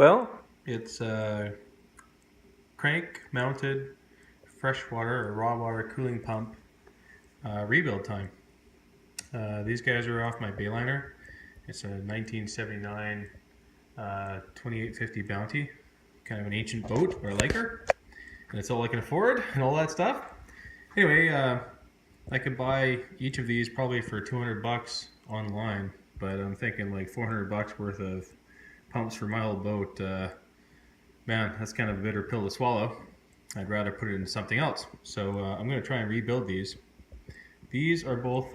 Well, it's a crank mounted freshwater or raw water cooling pump rebuild time. These guys are off my Bayliner. It's a 1979 2850 Bounty, kind of an ancient boat or liker, and it's all I can afford and all that stuff. Anyway, I could buy each of these probably for 200 bucks online, but I'm thinking like 400 bucks worth of pumps for my old boat. Man, that's kind of a bitter pill to swallow. I'd rather put it in something else. So I'm going to try and rebuild these. These are both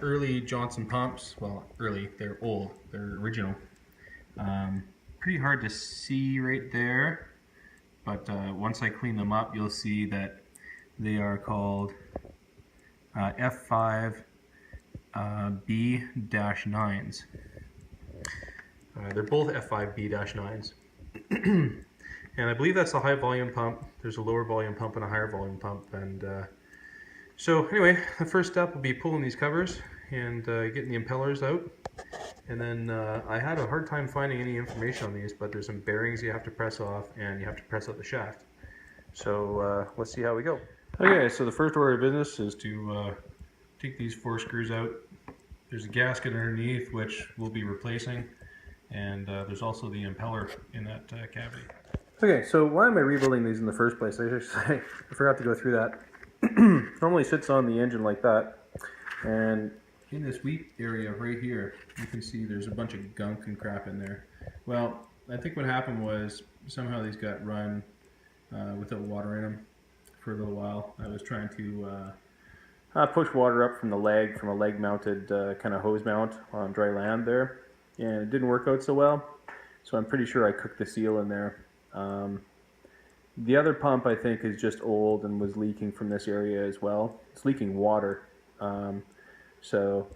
early Johnson pumps. Well, early, they're old, they're original. Pretty hard to see right there, but once I clean them up, you'll see that they are called F5 B-9s. They're both F5 B-9s. And I believe that's a high volume pump. There's a lower volume pump and a higher volume pump. And so anyway, the first step will be pulling these covers and getting the impellers out. And then I had a hard time finding any information on these, but there's some bearings you have to press off and you have to press out the shaft. So let's see how we go. Okay, so the first order of business is to take these 4 screws out. There's a gasket underneath which we'll be replacing, and there's also the impeller in that cavity. Okay, so why am I rebuilding these in the first place? I forgot to go through that. Normally sits on the engine like that, and in this wheat area right here, you can see there's a bunch of gunk and crap in there. Well, I think what happened was somehow these got run without water in them for a little while. I was trying to push water up from a leg-mounted kind of hose mount on dry land there, and it didn't work out so well. So I'm pretty sure I cooked the seal in there. The other pump I think is just old and was leaking from this area as well. It's leaking water. So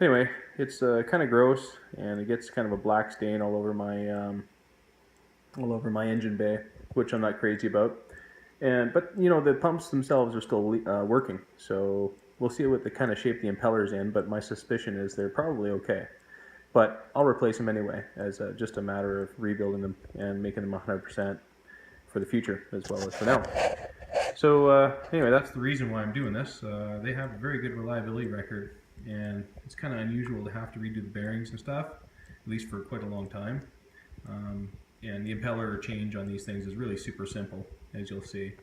anyway, it's kind of gross, and it gets kind of a black stain all over my engine bay, which I'm not crazy about. But you know, the pumps themselves are still working, so we'll see what the kind of shape the impeller's in. But my suspicion is they're probably okay. But I'll replace them anyway, as just a matter of rebuilding them and making them 100% for the future as well as for now. So anyway, that's the reason why I'm doing this. They have a very good reliability record, and it's kind of unusual to have to redo the bearings and stuff, at least for quite a long time. And the impeller change on these things is really super simple, as you'll see.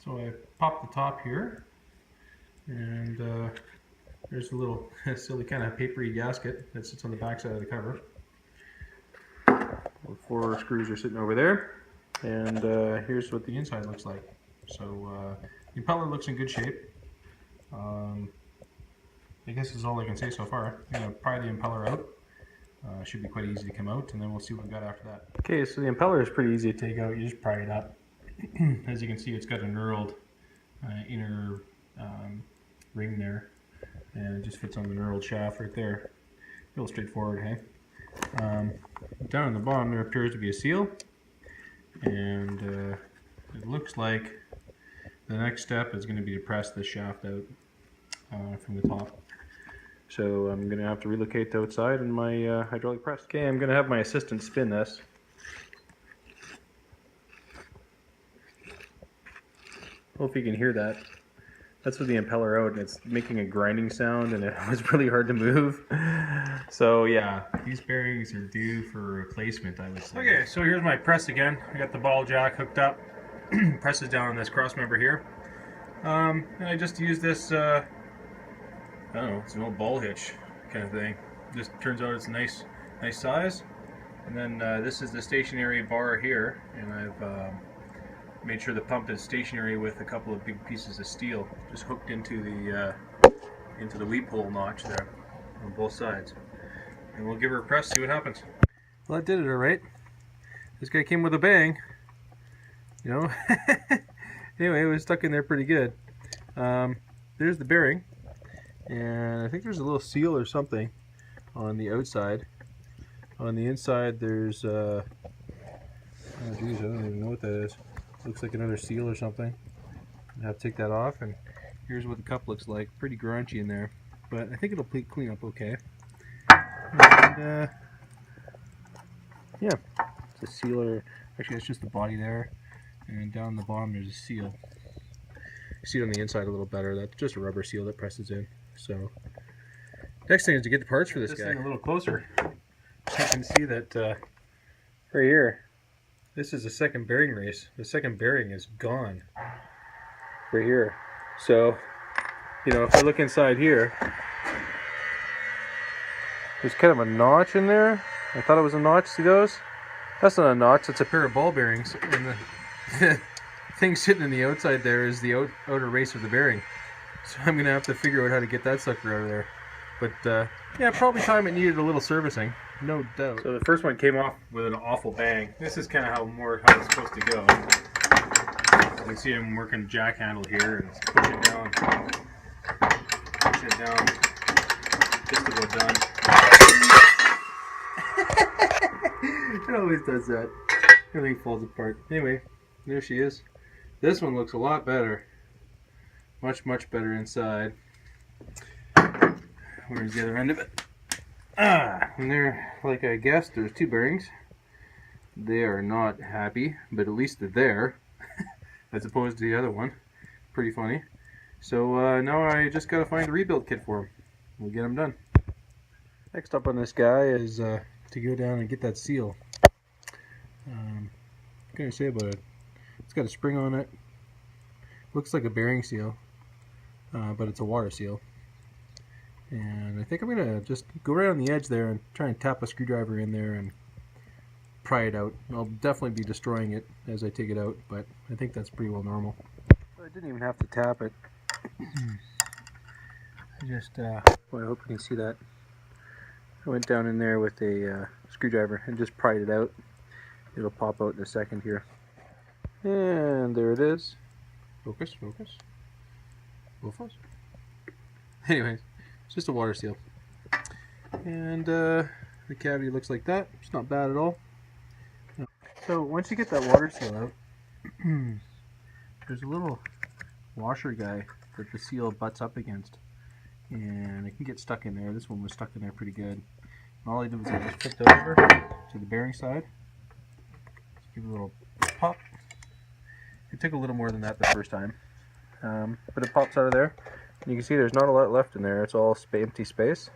So I popped the top here, and there's a little silly kind of papery gasket that sits on the back side of the cover. The 4 screws are sitting over there, and here's what the inside looks like. So the impeller looks in good shape. I guess this is all I can say so far. I'm going to pry the impeller out. Should be quite easy to come out, and then we'll see what we've got after that. Okay, so the impeller is pretty easy to take out. You just pry it up. As you can see, it's got a knurled inner ring there, and it just fits on the knurled shaft right there. Real straightforward, hey? Down on the bottom there appears to be a seal, and it looks like the next step is going to be to press the shaft out from the top. So I'm going to have to relocate the outside in my hydraulic press. Okay, I'm going to have my assistant spin this. Hope you can hear that. That's with the impeller out, and it's making a grinding sound, and it was really hard to move. So yeah, these bearings are due for replacement, I would say. Okay, so here's my press again. I got the ball jack hooked up. Presses down on this cross member here. And I just use this, I don't know, it's an old ball hitch kind of thing. Just turns out it's a nice size. And then this is the stationary bar here, and I've made sure the pump is stationary with a couple of big pieces of steel just hooked into the weep hole notch there on both sides. And we'll give her a press, see what happens. Well, that did it all right. This guy came with a bang, you know. Anyway, it was stuck in there pretty good. There's the bearing, and I think there's a little seal or something on the outside. On the inside, there's oh geez, I don't even know what that is. Looks like another seal or something. I have to take that off, and here's what the cup looks like. Pretty grungy in there, but I think it'll clean up okay. And yeah, it's a sealer. Actually, it's just the body there, and down the bottom there's a seal. You see it on the inside a little better. That's just a rubber seal that presses in. So next thing is to get the parts for this guy. Thing a little closer. You can see that right here. This is the second bearing race. The second bearing is gone. Right here. So, you know, if I look inside here, there's kind of a notch in there. I thought it was a notch. See those? That's not a notch. It's a pair of ball bearings. And the thing sitting in the outside there is the outer race of the bearing. So I'm going to have to figure out how to get that sucker out of there. But yeah, probably time it needed a little servicing. No doubt. So the first one came off with an awful bang. This is kind of how it's supposed to go. You can see I'm working jack handle here and push it down. Push it down. Just about done. It always does that. Everything falls apart. Anyway, there she is. This one looks a lot better. Much, much better inside. Where's the other end of it? And there, like I guessed, there's two bearings. They are not happy, but at least they're there, as opposed to the other one. Pretty funny. So now I just gotta find a rebuild kit for them. We'll get them done. Next up on this guy is to go down and get that seal. What can I say about it? It's got a spring on it. Looks like a bearing seal, but it's a water seal. And I think I'm going to just go right on the edge there and try and tap a screwdriver in there and pry it out. I'll definitely be destroying it as I take it out, but I think that's pretty well normal. I didn't even have to tap it. I just, well, I hope you can see that. I went down in there with a screwdriver and just pried it out. It'll pop out in a second here. And there it is. Focus, focus. Focus. Anyways. It's just a water seal. And the cavity looks like that. It's not bad at all. So once you get that water seal out, there's a little washer guy that the seal butts up against. And it can get stuck in there. This one was stuck in there pretty good. And all I did was I just flipped it over to the bearing side. Just give it a little pop. It took a little more than that the first time. But it pops out of there. You can see there's not a lot left in there. It's all empty space.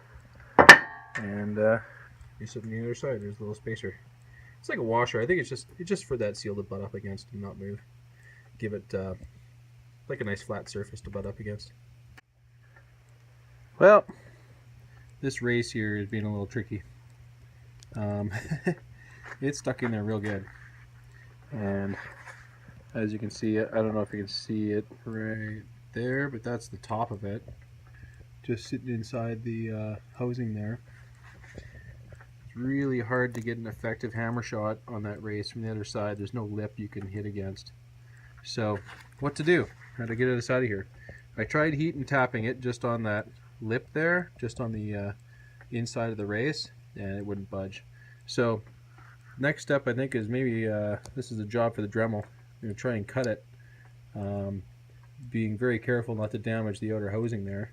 And you sit on the other side. There's a little spacer. It's like a washer. I think it's just for that seal to butt up against and not move. Give it like a nice flat surface to butt up against. Well, this race here is being a little tricky. It's stuck in there real good. And as you can see, I don't know if you can see it right there, but that's the top of it, just sitting inside the housing there. It's really hard to get an effective hammer shot on that race from the other side. There's no lip you can hit against. So what to do? How to get it out of here? I tried heat and tapping it just on that lip there, just on the inside of the race, and it wouldn't budge. So next step I think is maybe this is a job for the Dremel. I'm going to try and cut it, being very careful not to damage the outer housing there,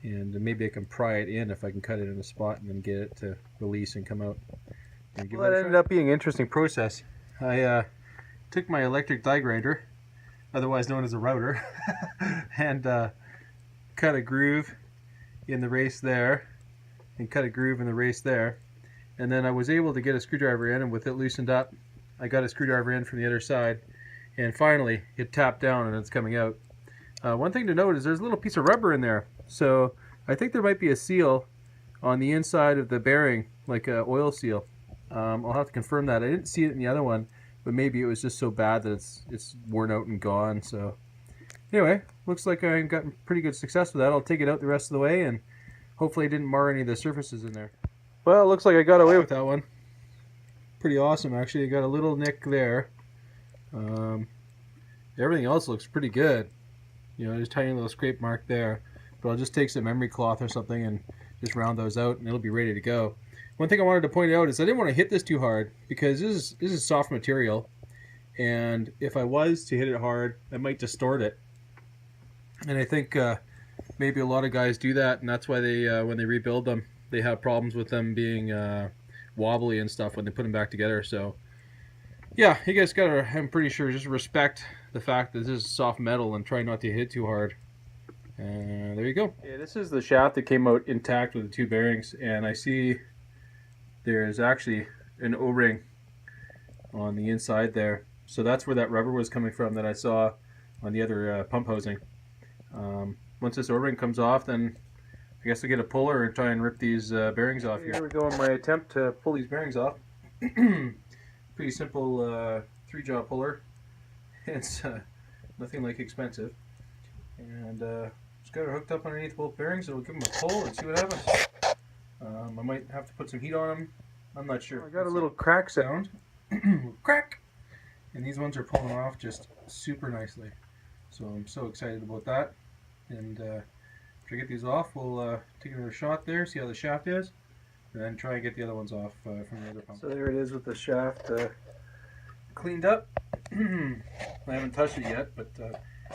and maybe I can pry it in if I can cut it in a spot and then get it to release and come out. And well, that ended up being an interesting process. I took my electric die grinder, otherwise known as a router, and cut a groove in the race there, and cut a groove in the race there, and then I was able to get a screwdriver in, and with it loosened up, I got a screwdriver in from the other side, and finally it tapped down and it's coming out. One thing to note is there's a little piece of rubber in there, so I think there might be a seal on the inside of the bearing, like an oil seal. I'll have to confirm that. I didn't see it in the other one, but maybe it was just so bad that it's worn out and gone. So anyway, looks like I got pretty good success with that. I'll take it out the rest of the way, and hopefully I didn't mar any of the surfaces in there. Well, it looks like I got away with that one. Pretty awesome, actually. I got a little nick there. Everything else looks pretty good. You know, there's a tiny little scrape mark there. But I'll just take some memory cloth or something and just round those out, and it'll be ready to go. One thing I wanted to point out is I didn't want to hit this too hard because this is soft material, and if I was to hit it hard, I might distort it. And I think maybe a lot of guys do that, and that's why they when they rebuild them, they have problems with them being wobbly and stuff when they put them back together. So yeah, you guys gotta, I'm pretty sure, just respect the fact that this is soft metal and try not to hit too hard. And there you go. Yeah, this is the shaft that came out intact with the two bearings, and I see there's actually an O-ring on the inside there. So that's where that rubber was coming from that I saw on the other pump housing. Once this O-ring comes off, then I guess I'll get a puller and try and rip these bearings off here. Here we go on my attempt to pull these bearings off. Pretty simple 3-jaw puller. It's nothing like expensive. And just got it hooked up underneath both bearings, so we'll give them a pull and see what happens. I might have to put some heat on them. I'm not sure. I got a little crack sound. Crack! And these ones are pulling off just super nicely. So I'm so excited about that. And after I get these off, we'll take another shot there, see how the shaft is, and then try and get the other ones off from the other pump. So there it is with the shaft cleaned up. I haven't touched it yet, but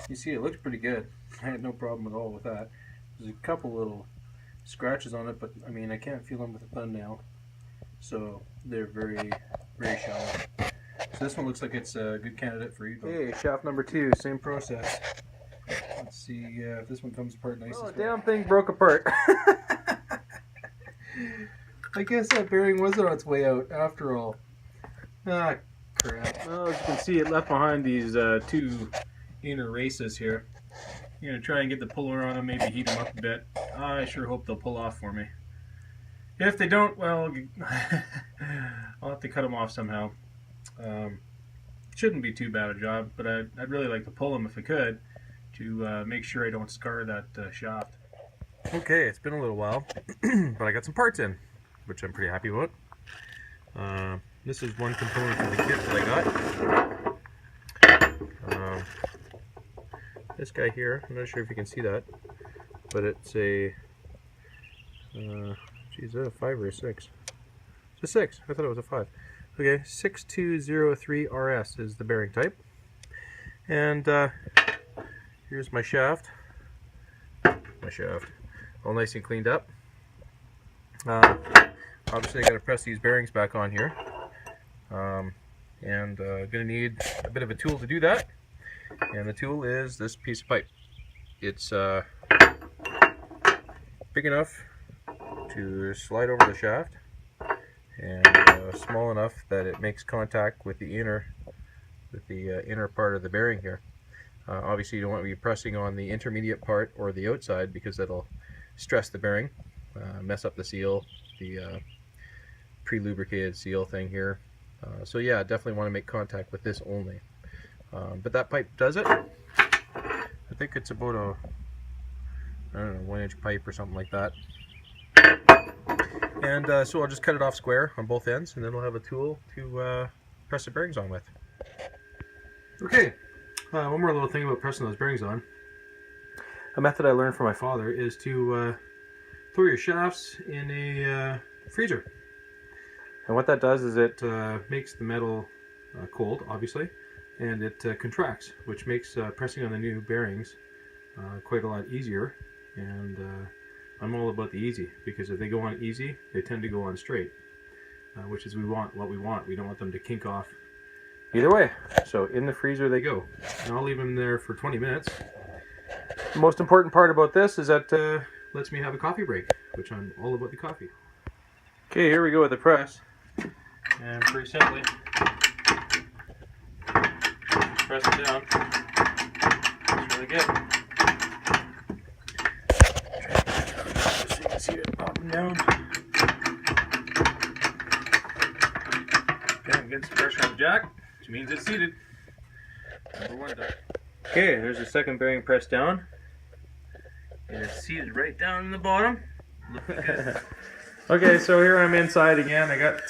you see it looks pretty good. I had no problem at all with that. There's a couple little scratches on it, but I mean I can't feel them with a thumbnail, so they're very, very shallow. So this one looks like it's a good candidate for rebuild. Okay, shaft number 2, same process. Let's see if this one comes apart nice. Oh, the damn thing broke apart. I guess that bearing was on its way out after all. Ah, crap. Well, as you can see, it left behind these 2 inner races here. I'm going to try and get the puller on them, maybe heat them up a bit. I sure hope they'll pull off for me. If they don't, well, I'll have to cut them off somehow. Shouldn't be too bad a job, but I'd really like to pull them if I could, to make sure I don't scar that shaft. Okay, it's been a little while, but I got some parts in, which I'm pretty happy about. This is one component from the kit that I got. This guy here, I'm not sure if you can see that, but it's a, geez, is that a 5 or a 6? It's a 6, I thought it was a 5. Okay, 6203RS is the bearing type. And here's my shaft. All nice and cleaned up. Obviously I got to press these bearings back on here. And gonna need a bit of a tool to do that. And the tool is this piece of pipe. It's big enough to slide over the shaft, and small enough that it makes contact with the inner part of the bearing here. Obviously you don't want to be pressing on the intermediate part or the outside, because that'll stress the bearing, mess up the seal, the pre-lubricated seal thing here. So yeah, definitely want to make contact with this only. But that pipe does it. I think it's about a, I don't know, 1-inch pipe or something like that. And so I'll just cut it off square on both ends, and then I'll have a tool to press the bearings on with. Okay, one more little thing about pressing those bearings on. A method I learned from my father is to throw your shafts in a freezer. And what that does is it makes the metal cold, obviously, and it contracts, which makes pressing on the new bearings quite a lot easier. And I'm all about the easy, because if they go on easy, they tend to go on straight, which is what we want. We don't want them to kink off either way. So in the freezer they go, and I'll leave them there for 20 minutes. The most important part about this is that lets me have a coffee break, which I'm all about the coffee. Okay, here we go with the press, and pretty simply press it down. It's really good. So you can see it up and down. Okay, I'm getting some pressure on the jack, which means it's seated. Number 1 done. Okay, there's the second bearing pressed down. And it's seated right down in the bottom. Looking good. Okay, so here I'm inside again. I got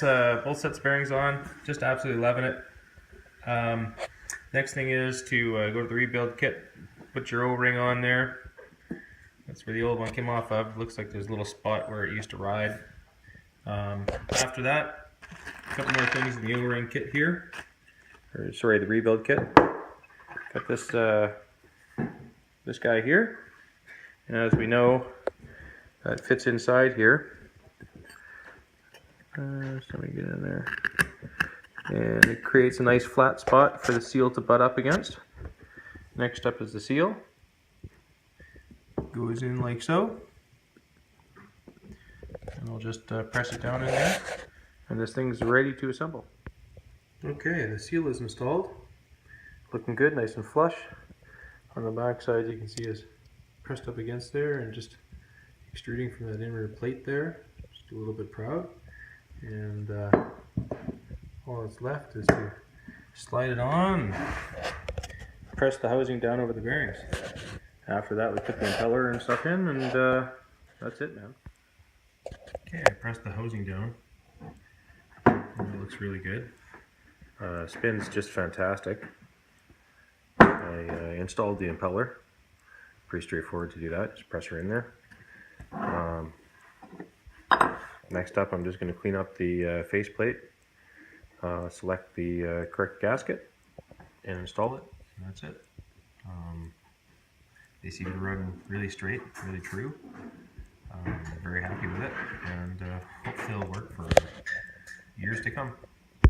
both sets of bearings on. Just absolutely loving it. Next thing is to go to the rebuild kit. Put your O-ring on there. That's where the old one came off of. Looks like there's a little spot where it used to ride. After that, a couple more things in the O-ring kit here. Or, sorry, the rebuild kit. Got this this guy here. And as we know, that fits inside here. So let me get in there. And it creates a nice flat spot for the seal to butt up against. Next up is the seal. Goes in like so. And I'll just press it down in there. And this thing's ready to assemble. Okay, the seal is installed. Looking good, nice and flush. On the back side you can see it's pressed up against there and just extruding from that inner plate there. Just a little bit proud. And all that's left is to slide it on, press the housing down over the bearings. After that we put the impeller and stuff in, and that's it, man. Okay, I pressed the housing down and it looks really good. Spins just fantastic. I installed the impeller. Pretty straightforward to do that, just press her in there. Next up I'm just going to clean up the faceplate. Select the correct gasket and install it, and that's it. They seem to run really straight, really true. I'm very happy with it, and hopefully it'll work for years to come.